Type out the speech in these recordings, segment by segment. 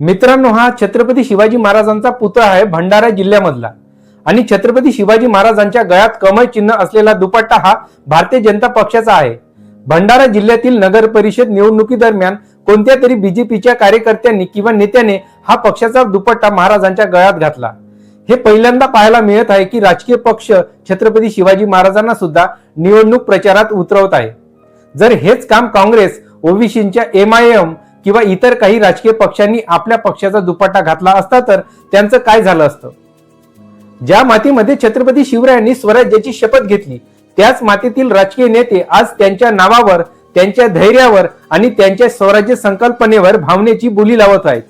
मित्रांनो, हा छत्रपती शिवाजी महाराजांचा पुतळा आहे भंडारा जिल्ह्यामधला आणि छत्रपती शिवाजी महाराजांच्या गळ्यात कमळ चिन्ह असलेला दुपट्टा हा भारतीय जनता पक्षाचा आहे। भंडारा जिल्ह्यातील नगर परिषद निवडणुकीदरम्यान कोणत्या तरी बीजेपीच्या कार्यकर्त्यांनी किंवा नेत्याने हा पक्षाचा दुपट्टा महाराजांच्या गळ्यात घातला। हे पहिल्यांदा पाहायला मिळत आहे की राजकीय पक्ष छत्रपती शिवाजी महाराजांना सुद्धा निवडणूक प्रचारात उतरवत आहे। जर हेच काम काँग्रेस, ओबीसींच्या MIM किंवा इतर काही राजकीय पक्षांनी आपल्या पक्षाचा दुपट्टा घातला असता तर त्यांचं काय झालं असतं। ज्या मातीमध्ये छत्रपती शिवरायांनी स्वराज्याची शपथ घेतली त्याच मातीतील राजकीय नेते आज त्यांच्या नावावर, त्यांच्या धैर्यावर आणि त्यांच्या स्वराज्य संकल्पनेवर भावनेची बोली लावत आहेत।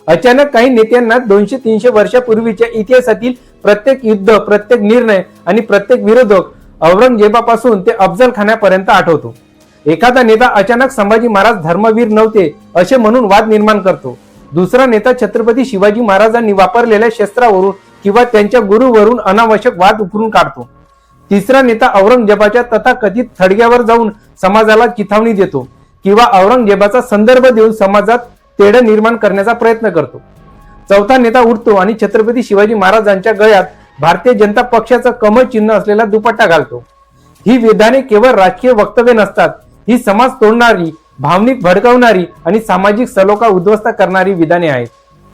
अचानक काही नेत्यांना 200-300 वर्षापूर्वीच्या इतिहासातील प्रत्येक युद्ध, प्रत्येक निर्णय आणि प्रत्येक विरोधक औरंगजेबापासून ते अफजल खानापर्यंत आठवतो। एखादा नेता अचानक संभाजी महाराज धर्मवीर नव्हते असे म्हणून वाद निर्माण करतो। दुसरा नेता छत्रपती शिवाजी महाराजांनी वापरलेल्या शस्त्रावरून किंवा त्यांच्या गुरुवरून अनावश्यक वाद उकरून काढतो। तिसरा नेता औरंगजेबाच्या तथाकथित थडग्यावर जाऊन समाजाला चिथावणी देतो किंवा औरंगजेबाचा संदर्भ देऊन समाजात तेढ निर्माण करण्याचा प्रयत्न करतो। चौथा नेता उठतो आणि छत्रपती शिवाजी महाराजांच्या गळ्यात भारतीय जनता पक्षाचं कमळ चिन्ह असलेला दुपट्टा घालतो। ही विधाने केवळ राजकीय वक्तव्य नसतात, ही समाज तोडणारी, भावनिक भडकवणारी आणि सामाजिक सलोखा उद्ध्वस्त करणारी विधाने आहेत।